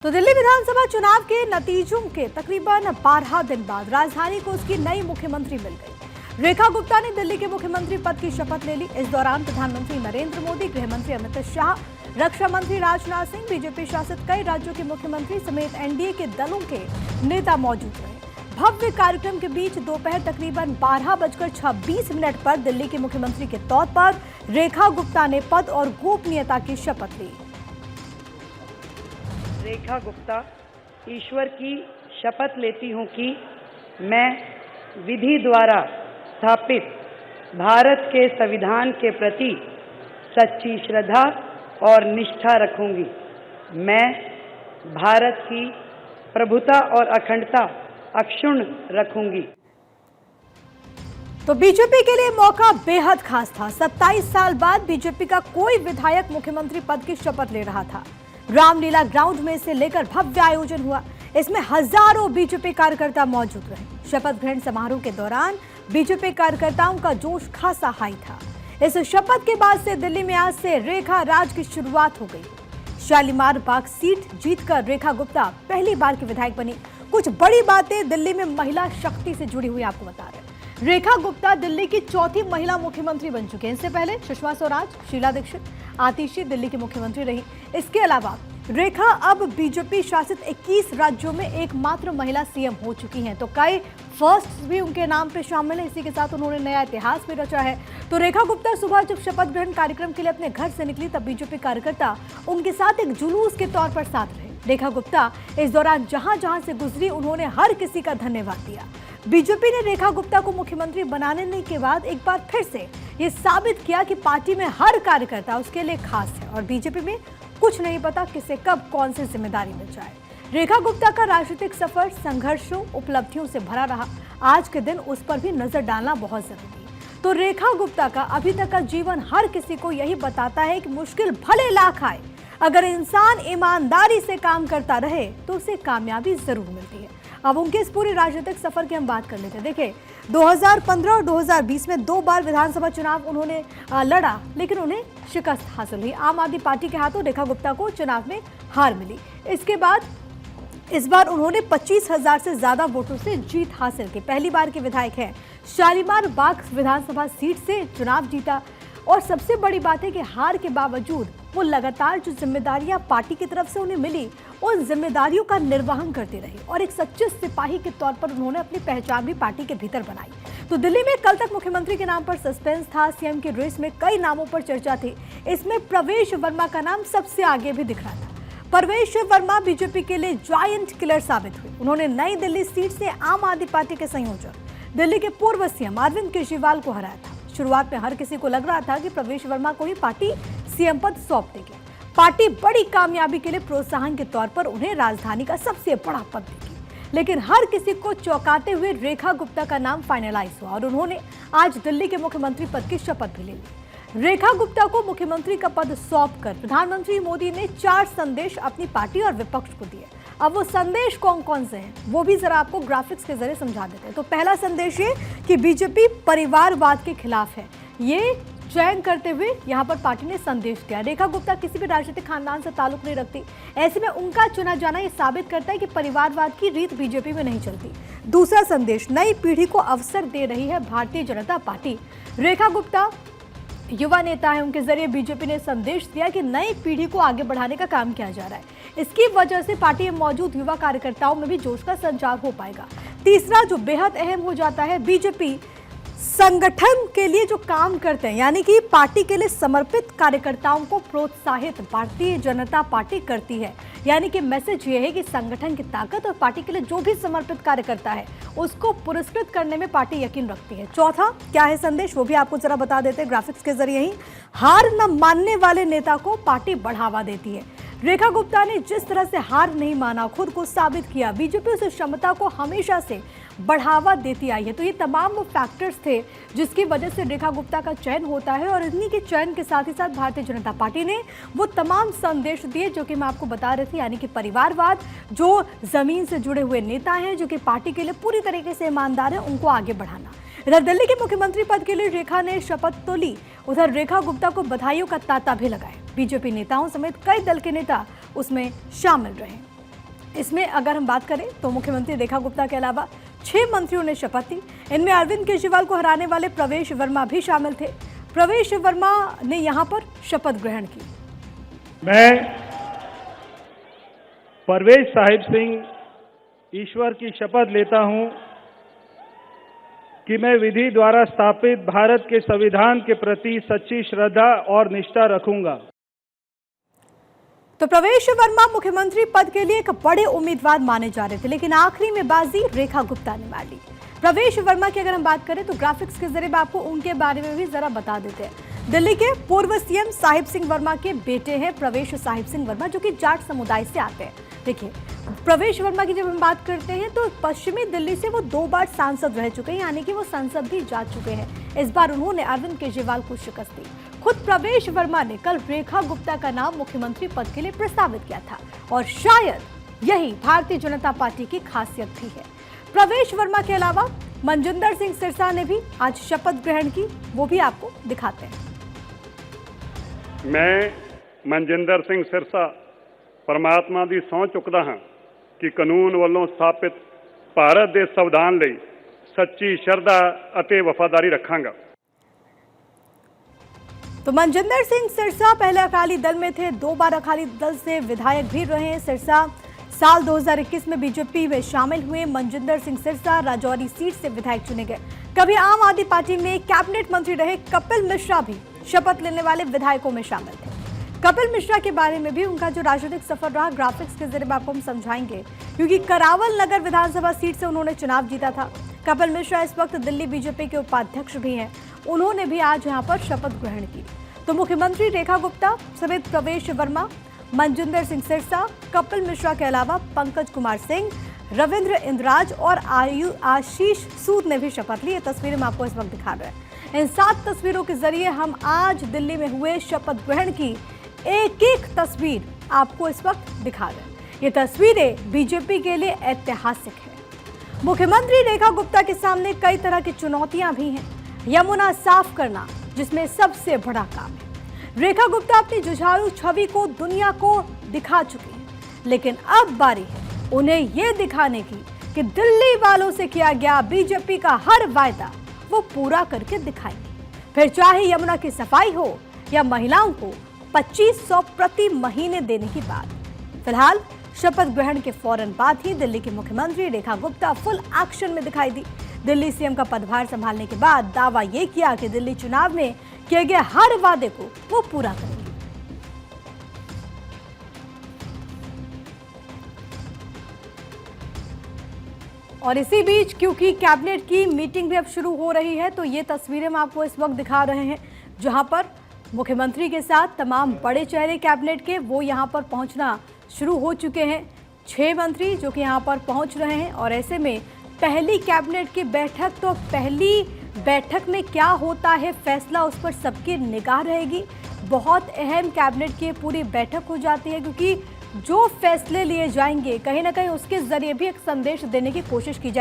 तो दिल्ली विधानसभा चुनाव के नतीजों के तकरीबन 12 दिन बाद राजधानी को उसकी नई मुख्यमंत्री मिल गई। रेखा गुप्ता ने दिल्ली के मुख्यमंत्री पद की शपथ ले ली। इस दौरान प्रधानमंत्री नरेंद्र मोदी, गृह मंत्री अमित शाह, रक्षा मंत्री राजनाथ सिंह, बीजेपी शासित कई राज्यों के मुख्यमंत्री समेत एनडीए के दलों के नेता मौजूद रहे। भव्य कार्यक्रम के बीच दोपहर तकरीबन 12:26 पर दिल्ली के मुख्यमंत्री के तौर पर रेखा गुप्ता ने पद और गोपनीयता की शपथ ली। रेखा गुप्ता ईश्वर की शपथ लेती हूं कि मैं विधि द्वारा स्थापित भारत के संविधान के प्रति सच्ची श्रद्धा और निष्ठा रखूंगी। मैं भारत की प्रभुता और अखंडता अक्षुण्ण रखूंगी। तो बीजेपी के लिए मौका बेहद खास था। 27 साल बाद बीजेपी का कोई विधायक मुख्यमंत्री पद की शपथ ले रहा था। रामलीला ग्राउंड में इसे लेकर भव्य आयोजन हुआ। इसमें हजारों बीजेपी कार्यकर्ता मौजूद रहे। शपथ ग्रहण समारोह के दौरान बीजेपी कार्यकर्ताओं का जोश खासा हाई था। इस शपथ के बाद से दिल्ली में आज से रेखा राज की शुरुआत हो गई। शालीमार बाग सीट जीतकर रेखा गुप्ता पहली बार की विधायक बनी। कुछ बड़ी बातें दिल्ली में महिला शक्ति से जुड़ी हुई आपको बता रहे हैं। रेखा गुप्ता दिल्ली की चौथी महिला मुख्यमंत्री बन चुके हैं। इससे पहले सुषमा स्वराज, शीला दीक्षित, आतिशी दिल्ली की मुख्यमंत्री रही। इसके अलावा रेखा अब बीजेपी शासित 21 राज्यों में एकमात्र महिला सीएम हो चुकी हैं। तो कई फर्स्ट भी उनके नाम पे शामिल है। इसी के साथ उन्होंने नया इतिहास भी रचा है। तो रेखा गुप्ता सुबह जब शपथ ग्रहण कार्यक्रम के लिए अपने घर से निकली तब बीजेपी कार्यकर्ता उनके साथ एक जुलूस के तौर पर साथ रहे। रेखा गुप्ता इस दौरान जहां जहां से गुजरी उन्होंने हर किसी का धन्यवाद दिया। बीजेपी ने रेखा गुप्ता को मुख्यमंत्री बनाने के बाद एक बार फिर से ये साबित किया कि पार्टी में हर कार्यकर्ता उसके लिए खास है और बीजेपी में कुछ नहीं पता किसे कब कौन सी जिम्मेदारी मिल जाए। रेखा गुप्ता का राजनीतिक सफर संघर्षों, उपलब्धियों से भरा रहा। आज के दिन उस पर भी नजर डालना बहुत जरूरी है। तो रेखा गुप्ता का अभी तक का जीवन हर किसी को यही बताता है कि मुश्किल भले लाख आए, अगर इंसान ईमानदारी से काम करता रहे तो उसे कामयाबी जरूर मिलती है। अब उनके इस पूरे राजनीतिक सफर की हम बात कर लेते हैं। देखिए 2015 और 2020 में 2 बार विधानसभा चुनाव उन्होंने लड़ा, लेकिन उन्हें शिकस्त हासिल हुई। आम आदमी पार्टी के हाथों रेखा गुप्ता को चुनाव में हार मिली। इसके बाद इस बार उन्होंने 25,000 से ज्यादा वोटों से जीत हासिल की। पहली बार के विधायक हैं। शालीमार बाग विधानसभा सीट से चुनाव जीता और सबसे बड़ी बात है कि हार के बावजूद वो लगातार जो जिम्मेदारियां पार्टी की तरफ से उन्हें मिली उन जिम्मेदारियों का निर्वहन करते रहे और एक सच्चे सिपाही के तौर पर उन्होंने अपनी पहचान भी पार्टी के भीतर बनाई। तो दिल्ली में कल तक मुख्यमंत्री के नाम पर सस्पेंस था। सीएम की रेस में कई नामों पर चर्चा थी। इसमें प्रवेश वर्मा का नाम सबसे आगे भी दिख रहा था। प्रवेश वर्मा बीजेपी के लिए जायंट किलर साबित हुए। उन्होंने नई दिल्ली सीट से आम आदमी पार्टी के संयोजक दिल्ली के पूर्व सीएम अरविंद केजरीवाल को हराया था। शुरुआत में हर किसी को लग रहा था कि प्रवेश वर्मा को ही पार्टी सीएम पद सौंप देगी। पार्टी बड़ी कामयाबी के लिए प्रोत्साहन के तौर पर उन्हें राजधानी का सबसे बड़ा पद देगी। लेकिन हर किसी को चौंकाते हुए रेखा गुप्ता का नाम फाइनलाइज हुआ और उन्होंने आज दिल्ली के मुख्यमंत्री पद की शपथ भी ले ली। रेखा गुप्ता को मुख्यमंत्री का पद सौंपकर प्रधानमंत्री मोदी ने 4 संदेश अपनी पार्टी और विपक्ष को दिए। अब वो संदेश कौन कौन से हैं वो भी जरा आपको ग्राफिक्स के जरिए समझा देते हैं। तो पहला संदेश ये कि बीजेपी परिवारवाद के खिलाफ है। ये चयन करते हुए यहाँ पर पार्टी ने संदेश दिया। रेखा गुप्ता किसी भी राजनीतिक खानदान से ताल्लुक नहीं रखती। ऐसे में उनका चुना जाना ये साबित करता है कि परिवारवाद की रीत बीजेपी में नहीं चलती। दूसरा संदेश, नई पीढ़ी को अवसर दे रही है भारतीय जनता पार्टी। रेखा गुप्ता युवा नेता है, उनके जरिए बीजेपी ने संदेश दिया कि नई पीढ़ी को आगे बढ़ाने का काम किया जा रहा है। इसकी वजह से पार्टी में मौजूद युवा कार्यकर्ताओं में भी जोश का संचार हो पाएगा। तीसरा जो बेहद अहम हो जाता है, बीजेपी संगठन के लिए जो काम करते हैं यानी कि पार्टी के लिए समर्पित कार्यकर्ताओं को प्रोत्साहित भारतीय जनता पार्टी करती है। यानी कि मैसेज ये है कि संगठन की ताकत और पार्टी के लिए जो भी समर्पित कार्यकर्ता है उसको पुरस्कृत करने में पार्टी यकीन रखती है। चौथा क्या है संदेश वो भी आपको जरा बता देते हैं ग्राफिक्स के जरिए ही। हार न मानने वाले नेता को पार्टी बढ़ावा देती है। रेखा गुप्ता ने जिस तरह से हार नहीं माना, खुद को साबित किया, बीजेपी उस क्षमता को हमेशा से बढ़ावा देती आई है। तो ये तमाम वो फैक्टर्स थे जिसकी वजह से रेखा गुप्ता का चयन होता है और इन्हीं के चयन के साथ ही साथ भारतीय जनता पार्टी ने वो तमाम संदेश दिए जो कि मैं आपको बता रही थी। यानी कि परिवारवाद, जो जमीन से जुड़े हुए नेता हैं, जो कि पार्टी के लिए पूरी तरीके से ईमानदार है, उनको आगे बढ़ाना। इधर दिल्ली के मुख्यमंत्री पद के लिए रेखा ने शपथ तो ली, उधर रेखा गुप्ता को बधाइयों का तांता भी लगाया। बीजेपी नेताओं समेत कई दल के नेता उसमें शामिल रहे। इसमें अगर हम बात करें तो मुख्यमंत्री रेखा गुप्ता के अलावा 6 मंत्रियों ने शपथ ली। इनमें अरविंद केजरीवाल को हराने वाले प्रवेश वर्मा भी शामिल थे। प्रवेश वर्मा ने यहां पर शपथ ग्रहण की। मैं परवेश साहिब सिंह ईश्वर की शपथ लेता हूं कि मैं विधि द्वारा स्थापित भारत के संविधान के प्रति सच्ची श्रद्धा और निष्ठा रखूंगा। तो प्रवेश वर्मा मुख्यमंत्री पद के लिए एक बड़े उम्मीदवार माने जा रहे थे, लेकिन आखिरी में बाजी रेखा गुप्ता ने मार ली। प्रवेश वर्मा की अगर हम बात करें तो ग्राफिक्स के जरिए आपको उनके बारे में भी जरा बता देते हैं। दिल्ली के पूर्व सीएम साहिब सिंह वर्मा के बेटे हैं प्रवेश साहिब सिंह वर्मा, जो कि जाट समुदाय से आते हैं। देखिए, प्रवेश वर्मा की जब हम बात करते हैं तो पश्चिमी दिल्ली से वो 2 बार सांसद रह चुके हैं, यानी कि वो संसद भी जा चुके हैं। इस बार उन्होंने अरविंद केजरीवाल को शिकस्त दी। खुद प्रवेश वर्मा ने कल रेखा गुप्ता का नाम मुख्यमंत्री पद के लिए प्रस्तावित किया था और शायद यही भारतीय जनता पार्टी की खासियत भी है। प्रवेश वर्मा के अलावा मनजिंदर सिंह सिरसा ने भी आज शपथ ग्रहण की, वो भी आपको दिखाते हैं। मैं मनजिंदर सिंह सिरसा परमात्मा ਦੀ ਸਹੁੰ ਚੁੱਕਦਾ ਹਾਂ ਕਿ ਕਾਨੂੰਨ ਵੱਲੋਂ ਸਥਾਪਿਤ ਭਾਰਤ ਦੇ ਸੰਵਿਧਾਨ ਲਈ ਸੱਚੀ ਸ਼ਰਧਾ ਅਤੇ ਵਫਾਦਾਰੀ ਰੱਖਾਂਗਾ। तो मनजिंदर सिंह सिरसा पहले अकाली दल में थे, 2 बार अकाली दल से विधायक भी रहे हैं। सिरसा साल 2021 में बीजेपी में शामिल हुए। मनजिंदर सिंह सिरसा राजौरी सीट से विधायक चुने गए। कभी आम आदमी पार्टी में कैबिनेट मंत्री रहे कपिल मिश्रा भी शपथ लेने वाले विधायकों में शामिल थे। कपिल मिश्रा के बारे में भी उनका जो राजनीतिक सफर रहा ग्राफिक्स के जरिए आपको हम समझाएंगे, क्योंकि करावल नगर विधानसभा सीट से उन्होंने चुनाव जीता था। कपिल मिश्रा इस वक्त दिल्ली बीजेपी के उपाध्यक्ष भी हैं। उन्होंने भी आज यहां पर शपथ ग्रहण की। तो मुख्यमंत्री रेखा गुप्ता समेत प्रवेश वर्मा, मनजिंदर सिंह सिरसा, कपिल मिश्रा के अलावा पंकज कुमार सिंह, रविंद्र इंद्राज और आशीष सूद ने भी शपथ ली। ये तस्वीरें हम आपको इस वक्त दिखा रहे हैं। इन 7 तस्वीरों के जरिए हम आज दिल्ली में हुए शपथ ग्रहण की एक एक तस्वीर आपको इस वक्त दिखा रहे हैं। ये तस्वीरें बीजेपी के लिए ऐतिहासिक है। मुख्यमंत्री रेखा गुप्ता के सामने कई तरह की चुनौतियां भी हैं। यमुना साफ करना जिसमें सबसे बड़ा काम है। रेखा गुप्ता अपनी जुझारू छवि को दुनिया को दिखा चुकी हैं, लेकिन अब बारी है उन्हें यह दिखाने की कि दिल्ली वालों से किया गया बीजेपी का हर वायदा वो पूरा करके दिखाएंगे। फिर चाहे यमुना की सफाई हो या महिलाओं को 2500 प्रति महीने देने की बात। फिलहाल शपथ ग्रहण के फौरन बाद ही दिल्ली के मुख्यमंत्री रेखा गुप्ता फुल एक्शन में दिखाई दी। दिल्ली सीएम का पदभार संभालने के बाद दावा यह किया कि दिल्ली चुनाव में किए गए हर वादे को वो पूरा करेंगे। और इसी बीच क्योंकि कैबिनेट की मीटिंग भी अब शुरू हो रही है, तो ये तस्वीरें हम आपको इस वक्त दिखा रहे हैं, जहां पर मुख्यमंत्री के साथ तमाम बड़े चेहरे कैबिनेट के वो यहां पर पहुंचना शुरू हो चुके हैं। 6 मंत्री जो कि यहां पर पहुंच रहे हैं और ऐसे में पहली कैबिनेट की बैठक, तो पहली बैठक में क्या होता है फैसला उस पर सबकी निगाह रहेगी। बहुत अहम कैबिनेट की पूरी बैठक हो जाती है, क्योंकि जो फैसले लिए जाएंगे कहीं ना कहीं उसके जरिए भी एक संदेश देने की कोशिश की जाएगी।